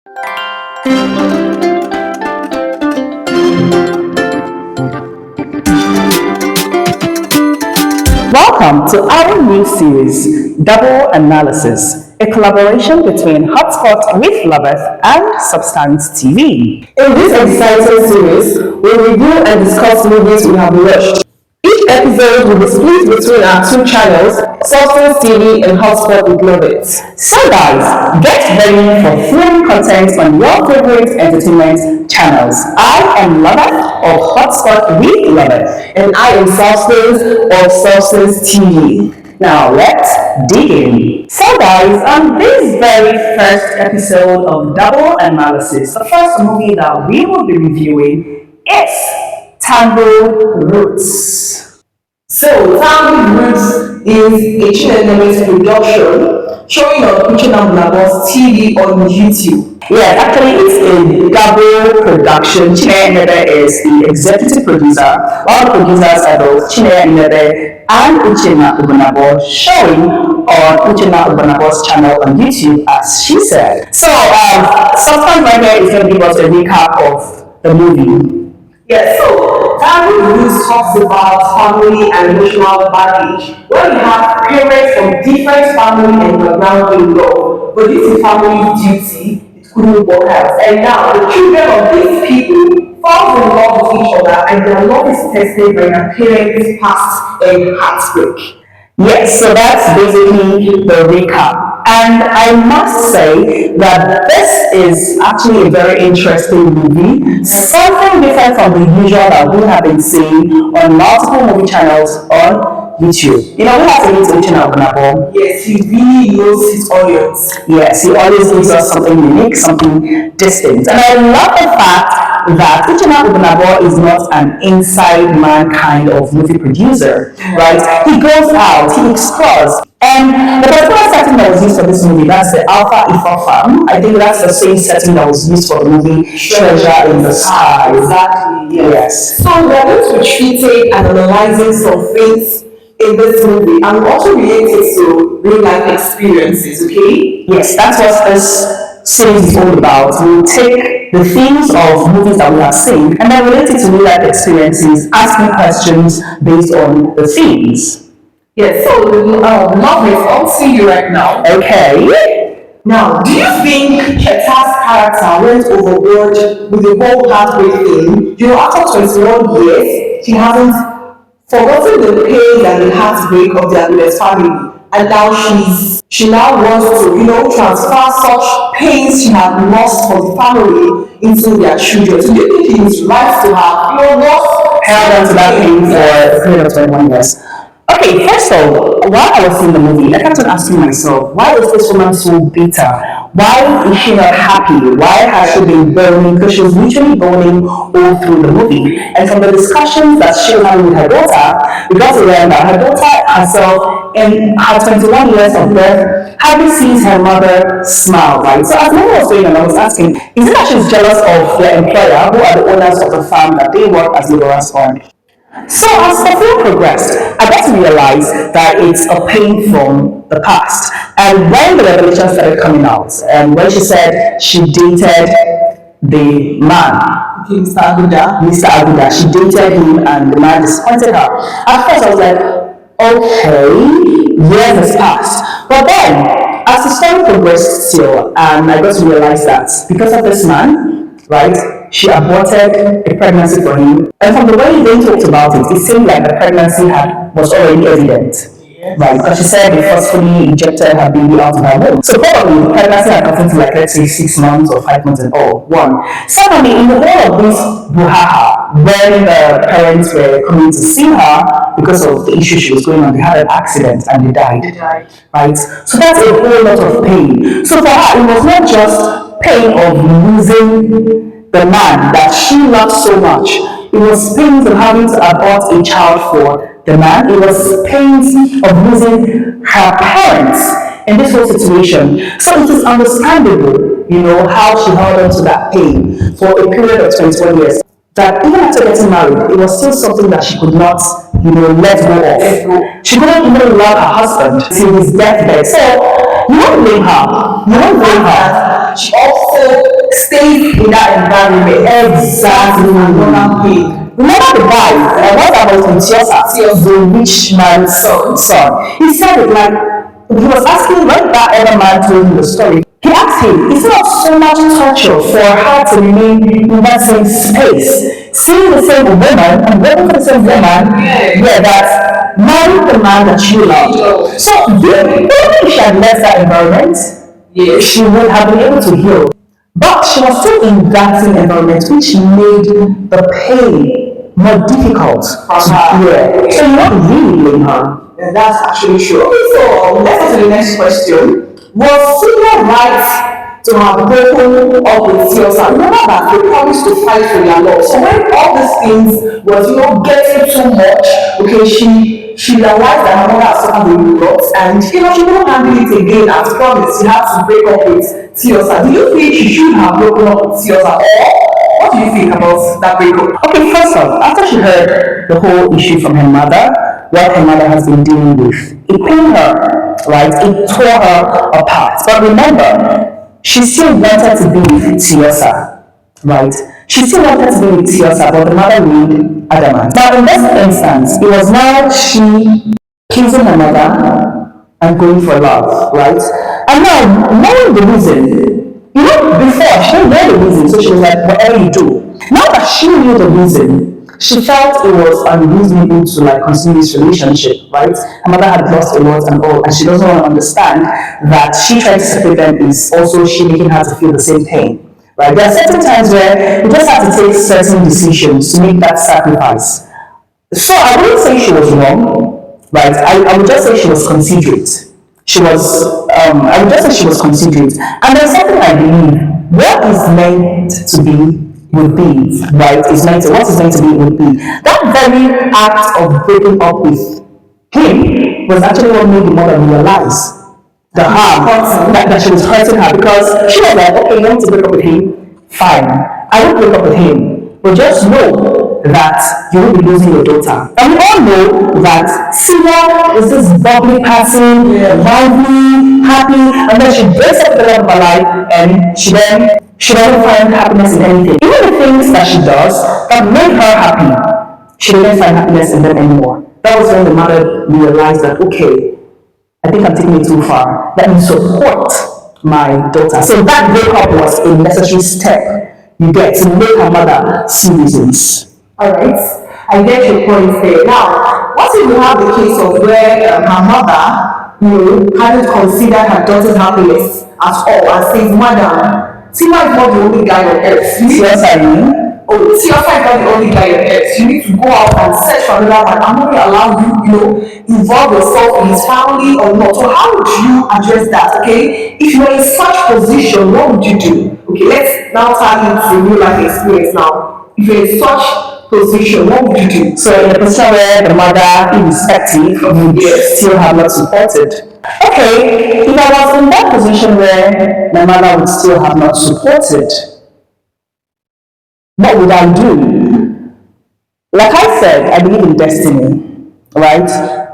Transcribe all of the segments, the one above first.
Welcome to our new series, Double Analysis, a collaboration between Hotspot with Loveth and Substance TV. In this exciting series, we review and discuss movies we have watched. Each episode will be split between our two channels, Substance TV and Hotspot with Loveth. So guys, get ready for flowing content on your favorite entertainment channels. I am Loveth of Hotspot with Loveth. And I am Substance of Substance TV. Now let's dig in. So guys, on this very first episode of Double Analysis, the first movie that we will be reviewing is Tangled Roots. So, Tangled Roots is a Chinenye production showing on Nnebe'S TV on YouTube. Yeah, actually it's a double production. Chinenye is the executive producer, while the producers are both Chinenye and Nnebe'S, showing on Nnebe'S channel on YouTube, as she said. So, Substance right here is going to give us a recap of the movie. Yes, so Tangled Roots talks about family and emotional baggage, where we have parents from different family and background in law, but due to family duty, it couldn't work out. And now the children of these people fall in love with each other, and their love is tested by their parents' past and heartbreak. Yes, so that's basically the recap. And I must say that this is actually a very interesting movie, something different from the usual that we have been seeing on multiple movie channels on YouTube. You know, we have to meet Nnebe'S. Yes, he really knows his audience. Yes, he always gives us something unique, something distinct. And I love the fact that Nnebe'S is not an inside man kind of movie producer, right? He goes out, he explores. And the particular setting that was used for this movie, that's the Alpha Ifa farm. I think that's the same setting that was used for the movie Treasure in the Sky. Exactly, yes. So we're going to be treating and analyzing some things in this movie and also related to real life experiences, okay? Yes, that's what this series is all about. We take the themes of movies that we have seen and then relate it to real life experiences, asking questions based on the themes. Yes, so Loveth, I'll see you right now. Okay. Now, do you think Cheta's character went overboard with the whole heartbreak thing? You know, after 21 years, she hasn't forgotten the pain and the heartbreak of their Nnebe'S family. And now she now wants to, transfer such pains she had lost for the family into their children. So do you think it is right to have, lost held on to that pain for a period of 21 years? Okay, first of all, while I was in the movie, I kept on asking myself, why is this woman so bitter? Why is she not happy? Why has she been burning? Because she was literally burning all through the movie. And from the discussions that she was having with her daughter, we got to learn that her daughter herself, in her 21 years of birth, hardly sees her mother smile, right? So as Mama was saying, and I was asking, is it that she's jealous of their employer, who are the owners of the farm that they work as laborers on? So as the film progressed, I got to realize that it's a pain from the past. And when the revelation started coming out, and when she said she dated the man, Mr. Aguda, she dated him and the man disappointed her. At first I was like, okay, years has passed. But then, as the story progressed still, and I got to realize that because of this man, right, she aborted a pregnancy for him. And from the way they talked about it, it seemed like the pregnancy was already evident. Yes. Right, because she said they forcefully injected her baby out of her womb. So probably the pregnancy had gotten to like, let's say 6 months or 5 months and all. One. Secondly, in the whole of this brouhaha, when the parents were coming to see her because of the issue she was going on, they had an accident and they died. Right? So that's a whole lot of pain. So for her, it was not just pain of losing the man that she loved so much. It was pains of having to abort a child for the man. It was pains of losing her parents in this whole situation. So it is understandable, how she held on to that pain for a period of 21 years. That even after getting married, it was still something that she could not, let go of. She couldn't even love her husband till his deathbed. So you don't blame her. She also in that environment. Exactly. Another pain. Remember the guy, what about with Tiosa, the rich man's son? He said it like, he was asking when that other man told him the story. He asked him, is it not so much torture for her to remain in that same space, seeing the same woman and working for the same woman, yeah, that married the man that she loved. So, if she had left that environment, she would have been able to heal. But she was still in that same environment, which made the pain more difficult. Yeah. So you don't really blame her. And that's actually true. Okay, so let's go to the next question. Was Celia right to have broken up with Tiosa? Remember that they promised to fight for their love. So when all these things was, getting too much, okay, she realized that her mother had suffered a lot, and she couldn't handle it again. As promised, she had to break up with Tiosa. Do you think she should have broken up with Tiosa, or what do you think about that breakup? Okay, first off, after she heard the whole issue from her mother, what her mother has been dealing with, it pained her, right? It tore her apart. But remember, she still wanted to be with Tiosa, right? She still wanted to be with Tiosa, but the mother remained adamant. Now, in this instance, it was now she accusing her mother and going for love, right? And now, knowing the reason, before she didn't know the reason, so she was like, whatever you do. Now that she knew the reason, she felt it was unreasonable to continue this relationship, right? Her mother had lost a lot and all, and she doesn't want to understand that she trying to separate them is also she making her to feel the same pain, right? There are certain times where you just have to take certain decisions to make that sacrifice. So I wouldn't say she was wrong, right? I would just say she was considerate. I would just say she was considerate. And there's something I believe, what is meant to be will be, right? What is meant to be will be. That very act of breaking up with him was actually what made the mother realize the harm that she was hurting her, because she was like, okay, you want to break up with him? Fine. I will break up with him. But just know that you will be losing your daughter. And we all know that Celia is this bubbly person, lively, happy, and then she breaks up with the love of her life, and she doesn't find happiness in anything. Even the things that she does that make her happy, she didn't find happiness in them anymore. That was when the mother realized that, okay, I think I'm taking it too far. Let me support my daughter. So that breakup was a necessary step you get to make her mother see reasons. Alright, I get your point there. Now, what if we have the case of where her mother, hadn't considered her daughter's happiness at all and says, Madam, Tima is not the only guy on earth. Yes, I mean. Oh, Tima is not the only guy on earth. You need to go out and search for another man. I'm not going to allow you, involve yourself in his family or not. So how would you address that, okay? If you're in such position, what would you do? Okay, let's now turn into real life experience now. If you're in such position, what would you do? So in a position where the mother, irrespective, would still have not supported. Okay, if I was in that position where my mother would still have not supported, what would I do? Like I said, I believe in destiny, right?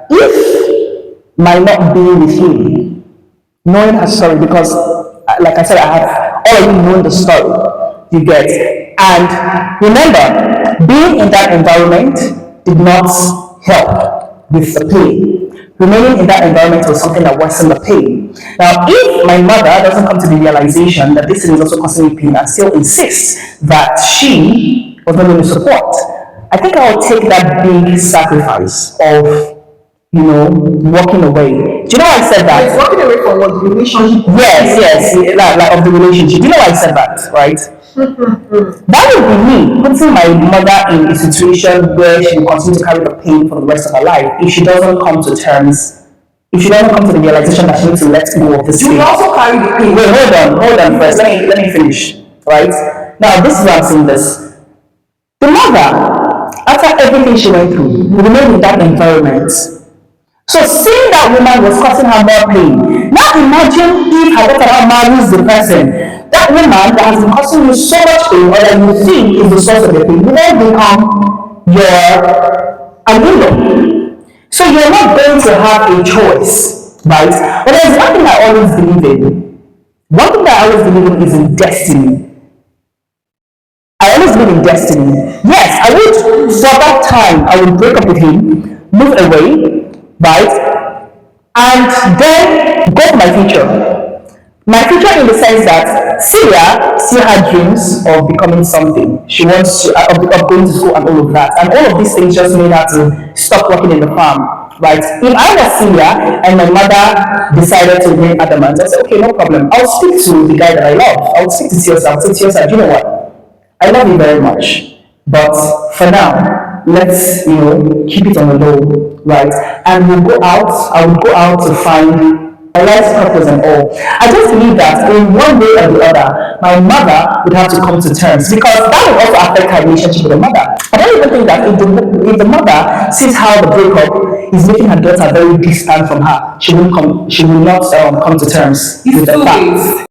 If my not being with him, knowing her story, because like I said, I have already known the story, you get. And remember, being in that environment did not help with the pain. Remaining in that environment was something that worsened the pain. Now, if my mother doesn't come to the realization that this thing is also causing me pain and still insists that she was not going to support, I think I will take that big sacrifice of, walking away. Do you know why I said that? Yes, walking away from what the relationship. Yes, like of the relationship. Do you know why I said that, right? That would be me putting my mother in a situation where she will continue to carry the pain for the rest of her life if she doesn't come to terms, if she doesn't come to the realization that she needs to let go of this pain. You will also carry the pain. Wait, hold on first. Let me finish. Right? Now, this is why I'm saying this. The mother, after everything she went through, remained in that environment. So seeing that woman was causing her more pain. Now imagine if her daughter now marries the person. That woman that has been causing you so much pain, or that you think is the source of the pain, will then become an in-law. So you're not going to have a choice, right? But there's one thing I always believe in. One thing that I always believe in is in destiny. always live in destiny. Yes, I would, for that time, I would break up with him, move away, right? And then go for my future. My future in the sense that Celia still had dreams of becoming something. She wants to, of going to school and all of that. And all of these things just made her to stop working in the farm, right? If I was Celia and my mother decided to remain adamant, I said, okay, no problem. I'll speak to the guy that I love. I'll speak to Tiosa. I'll say, Tiosa, do you know what? I love you very much. But for now, let's, keep it on the low, right? And we'll go out, I will go out to find a life's purpose and all. I just believe that in one way or the other, my mother would have to come to terms because that would also affect her relationship with the mother. I don't even think that if the mother sees how the breakup is making her daughter very distant from her, she will not come to terms with the fact.